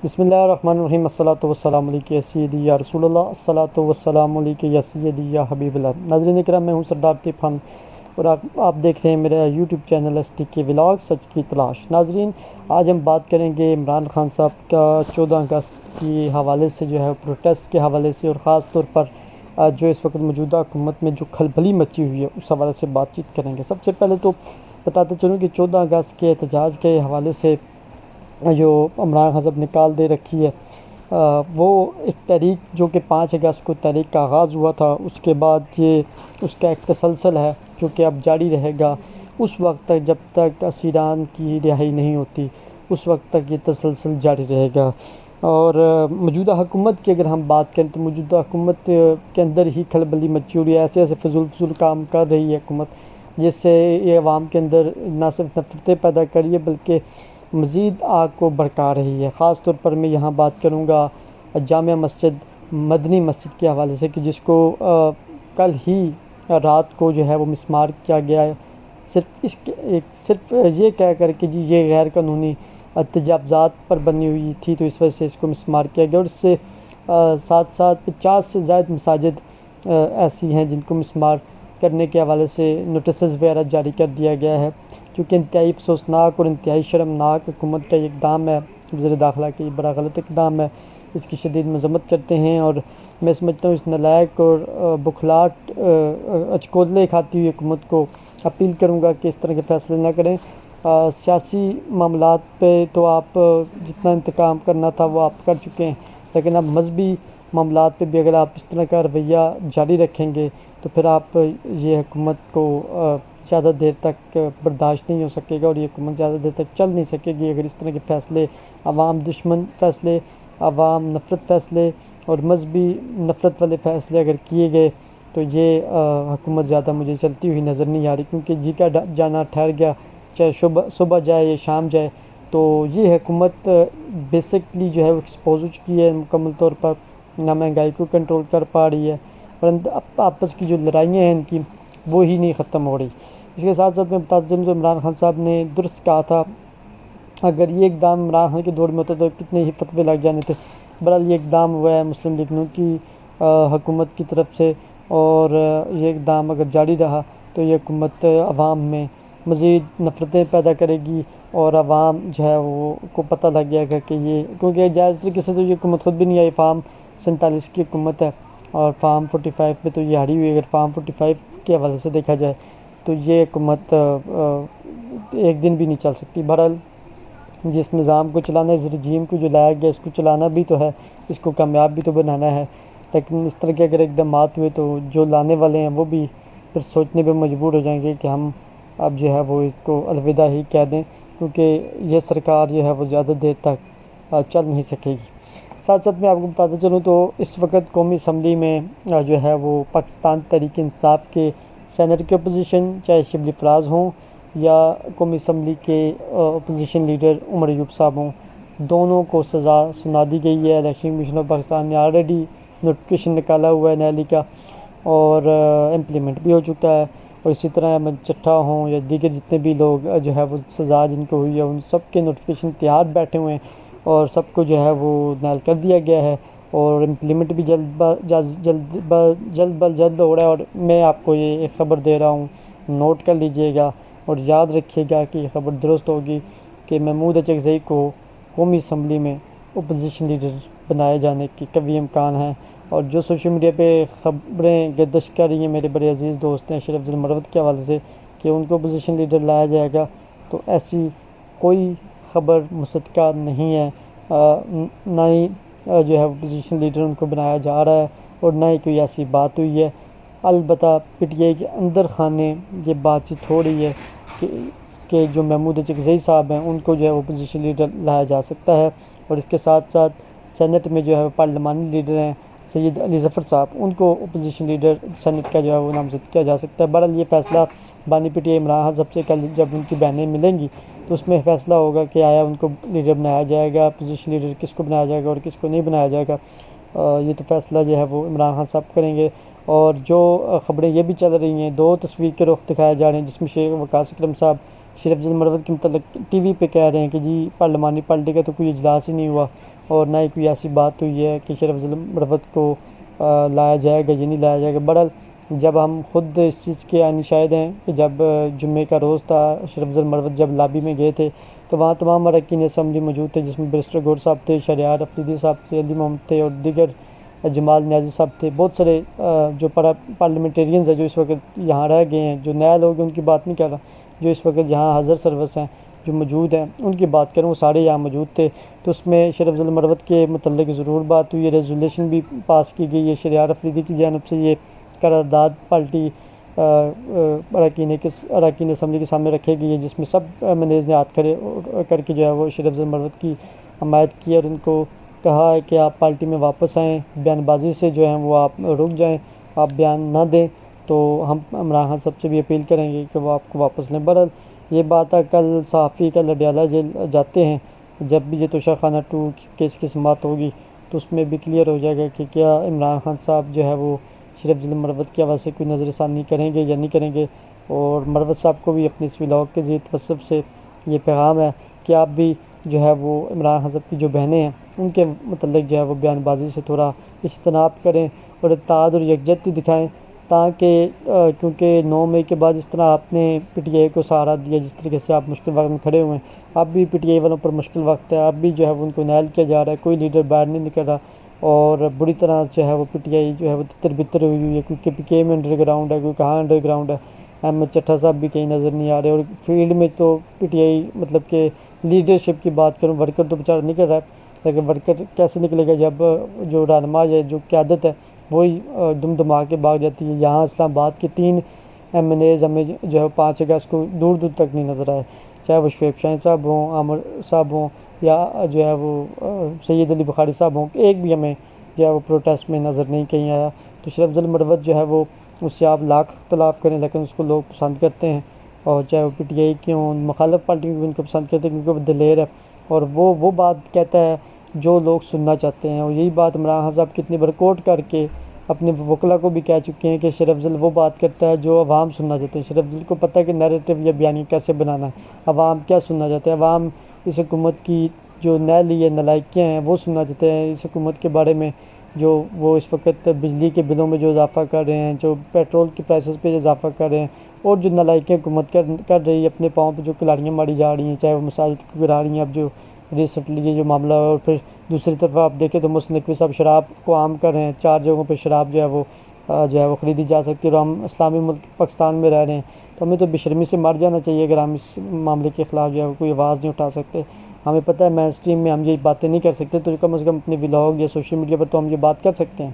بسم اللہ الرحمن الرحیم الصلاۃ والسلام علیک یا سیدی یا رسول اللہ الصلاۃ والسلام علیک یا سیدی یا حبیب اللہ۔ ناظرین اکرام، میں ہوں سردار طیب خان اور آپ دیکھ رہے ہیں میرا یوٹیوب چینل STK ولاگ سچ کی تلاش۔ ناظرین، آج ہم بات کریں گے عمران خان صاحب کا 14 اگست کے حوالے سے جو ہے پروٹیسٹ کے حوالے سے، اور خاص طور پر جو اس وقت موجودہ حکومت میں جو کھلبلی مچی ہوئی ہے اس حوالے سے بات چیت کریں گے۔ سب سے پہلے تو بتاتے چلوں کہ 14 اگست کے احتجاج کے حوالے سے جو عمران خان صاحب نکال دے رکھی ہے، وہ ایک تحریک جو کہ 5 اگست کو تحریک کا آغاز ہوا تھا، اس کے بعد یہ اس کا ایک تسلسل ہے جو کہ اب جاری رہے گا اس وقت تک جب تک اسیران کی رہائی نہیں ہوتی، اس وقت تک یہ تسلسل جاری رہے گا۔ اور موجودہ حکومت کی اگر ہم بات کریں تو موجودہ حکومت کے اندر ہی کھلبلی مچی ہوئی ہے، ایسے فضول کام کر رہی ہے حکومت، جس سے یہ عوام کے اندر نہ صرف نفرتیں پیدا کری ہے بلکہ مزید آگ کو بھڑکا رہی ہے۔ خاص طور پر میں یہاں بات کروں گا جامع مسجد مدنی مسجد کے حوالے سے، کہ جس کو کل ہی رات کو جو ہے وہ مسمار کیا گیا ہے، صرف یہ کہہ کر کہ جی یہ غیر قانونی تجاوزات پر بنی ہوئی تھی تو اس وجہ سے اس کو مسمار کیا گیا، اور اس سے ساتھ ساتھ 50 سے زائد مساجد ایسی ہیں جن کو مسمار کرنے کے حوالے سے نوٹسز وغیرہ جاری کر دیا گیا ہے، چونکہ انتہائی افسوسناک اور انتہائی شرمناک حکومت کا یہ اقدام ہے۔ وزیر داخلہ کا یہ بڑا غلط اقدام ہے، اس کی شدید مذمت کرتے ہیں، اور میں سمجھتا ہوں اس نالائق اور بخلاٹ اچکولے کھاتی ہوئی حکومت کو اپیل کروں گا کہ اس طرح کے فیصلے نہ کریں۔ سیاسی معاملات پہ تو آپ جتنا انتقام کرنا تھا وہ آپ کر چکے ہیں، لیکن اب مذہبی معاملات پہ بھی اگر آپ اس طرح کا رویہ جاری رکھیں گے تو پھر آپ یہ حکومت کو زیادہ دیر تک برداشت نہیں ہو سکے گا، اور یہ حکومت زیادہ دیر تک چل نہیں سکے گی اگر اس طرح کے فیصلے، عوام دشمن فیصلے، عوام نفرت فیصلے اور مذہبی نفرت والے فیصلے اگر کیے گئے تو یہ حکومت زیادہ مجھے چلتی ہوئی نظر نہیں آ رہی، کیونکہ جی کا جانا ٹھہر گیا، چاہے صبح جائے یا شام جائے، تو یہ حکومت بیسکلی جو ہے وہ ایکسپوز ہو چکی ہے مکمل طور پر، نہ مہنگائی کو کنٹرول کر پا رہی ہے، اور آپس کی جو لڑائیاں ہیں ان کی وہ ہی نہیں ختم ہو رہی۔ اس کے ساتھ ساتھ میں بتا دوں جو عمران خان صاحب نے درست کہا تھا، اگر یہ اقدام عمران خان کے دور میں ہوتا تو کتنے ہی فتوے لگ جانے تھے۔ بہرحال یہ اقدام ہوا ہے مسلم لیگ نون کی حکومت کی طرف سے، اور یہ اقدام اگر جاری رہا تو یہ حکومت عوام میں مزید نفرتیں پیدا کرے گی، اور عوام جو ہے وہ کو پتہ لگ جائے گا کہ یہ، کیونکہ جائز طریقے سے تو یہ حکومت خود بھی نہیں آئی، فارم 47 کی حکومت ہے اور فارم 45 پہ تو یہ ہاری ہوئی۔ اگر فارم 45 کے حوالے سے دیکھا جائے تو یہ حکومت ایک دن بھی نہیں چل سکتی۔ بہرحال جس نظام کو چلانا ہے، اس رجیم کو جو لایا گیا اس کو چلانا بھی تو ہے، اس کو کامیاب بھی تو بنانا ہے، لیکن اس طرح کے اگر اقدامات ہوئے تو جو لانے والے ہیں وہ بھی پھر سوچنے پہ مجبور ہو جائیں گے کہ ہم اب جو ہے وہ اس کو الوداع ہی کہہ دیں، کیونکہ یہ سرکار جو ہے وہ زیادہ دیر تک چل نہیں سکے گی۔ ساتھ ساتھ میں آپ کو بتاتا چلوں تو اس وقت قومی اسمبلی میں جو ہے وہ پاکستان تحریک انصاف کے سینیٹ کے اپوزیشن، چاہے شبلی فراز ہوں یا قومی اسمبلی کے اپوزیشن لیڈر عمر ایوب صاحب ہوں، دونوں کو سزا سنا دی گئی ہے۔ الیکشن کمیشن آف پاکستان نے آلریڈی نوٹیفیکیشن نکالا ہوا ہے نیلی کا، اور امپلیمنٹ بھی ہو چکا ہے، اور اسی طرح احمد چٹھا ہوں یا دیگر جتنے بھی لوگ جو ہے وہ سزا جن کو ہوئی ہے ان سب کے نوٹیفیکیشن تیار بیٹھے ہوئے ہیں، اور سب کو جو ہے وہ نائل کر دیا گیا ہے، اور امپلیمنٹ بھی جلد ہو رہا ہے۔ اور میں آپ کو یہ ایک خبر دے رہا ہوں، نوٹ کر لیجئے گا اور یاد رکھیے گا کہ یہ خبر درست ہوگی کہ محمود اچکزئی کو قومی اسمبلی میں اپوزیشن لیڈر بنائے جانے کے قوی امکان ہیں۔ اور جو سوشل میڈیا پہ خبریں گردش کر رہی ہیں میرے بڑے عزیز دوست ہیں اشرف ذوالفقار مروت کے حوالے سے کہ ان کو اپوزیشن لیڈر لایا جائے گا، تو ایسی کوئی خبر مصدقہ نہیں ہے، نہ ہی جو ہے اپوزیشن لیڈر ان کو بنایا جا رہا ہے، اور نہ ہی کوئی ایسی بات ہوئی ہے۔ البتہ PTI کے اندر خانے یہ بات چیت ہو رہی ہے کہ جو محمود اچکزئی صاحب ہیں ان کو جو ہے اپوزیشن لیڈر لایا جا سکتا ہے، اور اس کے ساتھ ساتھ سینٹ میں جو ہے پارلیمانی لیڈر ہیں سید علی ظفر صاحب، ان کو اپوزیشن لیڈر سینٹ کا جو ہے وہ نامزد کیا جا سکتا ہے۔ بہرحال یہ فیصلہ بانی PTI عمران خان صاحب سے کل جب ان کی بہنیں ملیں گی تو اس میں فیصلہ ہوگا کہ آیا ان کو لیڈر بنایا جائے گا، اپوزیشن لیڈر کس کو بنایا جائے گا اور کس کو نہیں بنایا جائے گا، یہ تو فیصلہ جو ہے وہ عمران خان صاحب کریں گے۔ اور جو خبریں یہ بھی چل رہی ہیں، 2 تصویر کے رخ دکھائے جا رہے ہیں جس میں شیخ وقاص اکرم صاحب شریف افضل مروت کے متعلق ٹی وی پہ کہہ رہے ہیں کہ جی پارلیمانی پارٹی کا تو کوئی اجلاس ہی نہیں ہوا اور نہ ہی کوئی ایسی بات ہوئی ہے کہ شریف افضل مروت کو لایا جائے گا یا نہیں لایا جائے گا۔ بہرحال جب ہم خود اس چیز کے عینی شاہد ہیں کہ جب جمعے کا روز تھا، شریف افضل مروت جب لابی میں گئے تھے تو وہاں تمام اراکین اسمبلی موجود تھے، جس میں بیرسٹر گور صاحب تھے، شہریار افریدی صاحب تھے، علی محمد تھے اور دیگر جمال نیازی صاحب تھے، بہت سارے جو پارلیمنٹیرینز ہیں جو اس وقت یہاں رہ گئے ہیں، جو نئے لوگ ہیں ان کی بات نہیں کر رہا، جو اس وقت جہاں حاضر سروس ہیں جو موجود ہیں ان کی بات کروں، وہ سارے یہاں موجود تھے۔ تو اس میں شریف افضل مروت کے متعلق ضرور بات ہوئی، ریزولیوشن بھی پاس کی گئی ہے، شہریار افریدی کی جانب سے یہ قرارداد پارٹی اراکین اسمبلی کے سامنے رکھے گئی ہے، جس میں سب منیز نے ہاتھ کھڑے کر کے جو ہے وہ شریف افضل مروت کی حمایت کی اور ان کو کہا ہے کہ آپ پارٹی میں واپس آئیں، بیان بازی سے جو ہیں وہ آپ رک جائیں، آپ بیان نہ دیں تو ہم عمران خان صاحب سے بھی اپیل کریں گے کہ وہ آپ کو واپس لیں۔ بہرحال یہ بات ہے، کل صحافی کل اڈیالہ جیل جاتے ہیں، جب بھی یہ توشہ خانہ 2 کیس کی سماعت ہوگی تو اس میں بھی کلیئر ہو جائے گا کہ کیا عمران خان صاحب جو ہے وہ شریف افضل مروت کے حوالے سے کوئی نظر ثانی کریں گے یا نہیں کریں گے۔ اور مروت صاحب کو بھی اپنی اس ولاگ کے ذریعے توسط سے یہ پیغام ہے کہ آپ بھی جو ہے وہ عمران خان صاحب کی جو بہنیں ہیں ان کے متعلق جو ہے وہ بیان بازی سے تھوڑا اجتناب کریں اور اتحاد اور یکجہتی دکھائیں، تاکہ کیونکہ 9 مئی کے بعد جس طرح آپ نے پی ٹی آئی کو سہارا دیا، جس طریقے سے آپ مشکل وقت میں کھڑے ہوئے ہیں، اب بھی پی ٹی آئی والوں پر مشکل وقت ہے، اب بھی جو ہے وہ ان کو نائل کیا جا رہا ہے، کوئی لیڈر باہر نہیں نکل رہا اور بری طرح جو ہے وہ پی ٹی آئی جو ہے وہ تتر بتر ہوئی ہے، کوئی کے پی کے میں انڈر گراؤنڈ ہے، کوئی کہاں انڈر گراؤنڈ ہے، احمد چٹھا صاحب بھی کہیں نظر نہیں آ رہے، اور فیلڈ میں تو پی ٹی آئی مطلب کہ لیڈرشپ کی بات کروں، ورکر تو بیچارہ نکل رہا ہے، لیکن ورکر کیسے نکلے گا جب جو رہنما ہے جو قیادت ہے وہی دم دما کے بھاگ جاتی ہے۔ یہاں اسلام آباد کے 3 ایم این ایز ہمیں جو ہے 5 اگست کو دور دور تک نہیں نظر آئے، چاہے وہ شعیب شاہین صاحب ہوں، عامر صاحب ہوں یا جو ہے وہ سید علی بخاری صاحب ہوں، ایک بھی ہمیں جو ہے وہ پروٹیسٹ میں نظر نہیں کہیں آیا۔ تو شریف افضل مروت جو ہے وہ اس سے آپ لاکھ اختلاف کریں لیکن اس کو لوگ پسند کرتے ہیں، اور چاہے وہ پی ٹی آئی کی ہوں، مخالف پارٹیوں بھی ان کو پسند کرتے ہیں کیونکہ وہ دلیر ہے اور وہ بات کہتا ہے جو لوگ سننا چاہتے ہیں، اور یہی بات عمران خان صاحب کتنی بار کوٹ کر کے اپنے وکلا کو بھی کہہ چکے ہیں کہ شریف افضل وہ بات کرتا ہے جو عوام سننا چاہتے ہیں۔ شریف افضل کو پتہ ہے کہ نیریٹو یا بیانیہ کیسے بنانا ہے، عوام کیا سننا چاہتے ہیں، عوام اس حکومت کی جو نیلی ہے نالائکیاں ہیں وہ سننا چاہتے ہیں، اس حکومت کے بارے میں جو وہ اس وقت بجلی کے بلوں میں جو اضافہ کر رہے ہیں، جو پیٹرول کی پرائسز پہ اضافہ کر رہے ہیں، اور جو نالائکیاں حکومت کر رہی ہے، اپنے پاؤں پہ جو کلاڑیاں ماری جا رہی ہیں، چاہے وہ مساجد کو گرا رہی ہیں، اب جو ریسنٹلی یہ جو معاملہ ہے، اور پھر دوسری طرف آپ دیکھیں تو محسن نقوی صاحب شراب کو عام کر رہے ہیں، 4 جگہوں پہ شراب جو ہے وہ خریدی جا سکتی ہے، اور ہم اسلامی ملک پاکستان میں رہ رہے ہیں تو ہمیں تو بے شرمی سے مر جانا چاہیے اگر ہم اس معاملے کے خلاف جو ہے کوئی آواز نہیں اٹھا سکتے۔ ہمیں پتہ ہے مین اسٹریم میں ہم یہ باتیں نہیں کر سکتے، تو کم از کم اپنے ولاگ یا سوشل میڈیا پر تو ہم یہ بات کر سکتے ہیں۔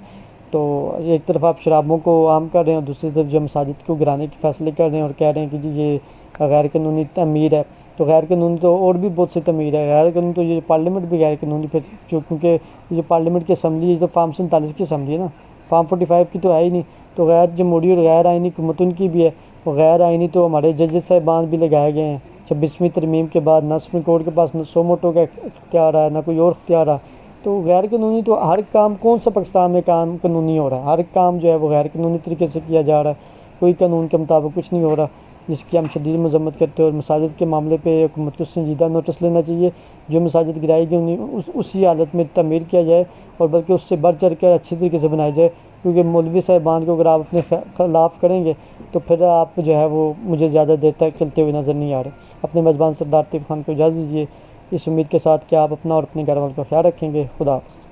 تو ایک طرف آپ شرابوں کو عام کر رہے ہیں اور دوسری طرف جو مساجد کو گرانے کے فیصلے کر رہے ہیں اور کہہ رہے ہیں کہ جی یہ غیر قانونی تعمیر ہے، تو غیر قانونی تو اور بھی بہت سی تعمیر ہے، غیر قانونی تو یہ پارلیمنٹ بھی غیر قانونی، پھر جو کیونکہ یہ پارلیمنٹ کی اسمبلی ہے تو فارم 47 کی اسمبلی ہے نا، فارم 45 کی تو ہے ہی نہیں، تو غیر جمہوری اور غیر آئینی حکومت ان کی بھی ہے، اور غیر آئینی تو ہمارے ججز صاحبان بھی لگائے گئے ہیں 26ویں ترمیم کے بعد، نہ سپریم کورٹ کے پاس نہ سو موٹو کا اختیار ہے نہ کوئی اور اختیار ہے، تو غیر قانونی تو ہر کام کون سا پاکستان میں کام قانونی ہو رہا ہے، ہر کام جو ہے وہ غیر قانونی طریقے سے کیا جا رہا ہے، کوئی قانون کے مطابق کچھ نہیں ہو رہا، جس کی ہم شدید مذمت کرتے ہیں۔ اور مساجد کے معاملے پہ حکومت کو سنجیدہ نوٹس لینا چاہیے، جو مساجد گرائی گئی اسی حالت میں تعمیر کیا جائے، اور بلکہ اس سے بڑھ چڑھ کر اچھی طریقے سے بنائی جائے، کیونکہ مولوی صاحبان کو اگر آپ اپنے خلاف کریں گے تو پھر آپ جو ہے وہ مجھے زیادہ دیر تک چلتے ہوئے نظر نہیں آ رہے۔ اپنے میزبان سردار طیب خان کو اجازت دیجیے، اس امید کے ساتھ کہ آپ اپنا اور اپنے گھر والوں کا خیال رکھیں گے۔ خدا حافظ۔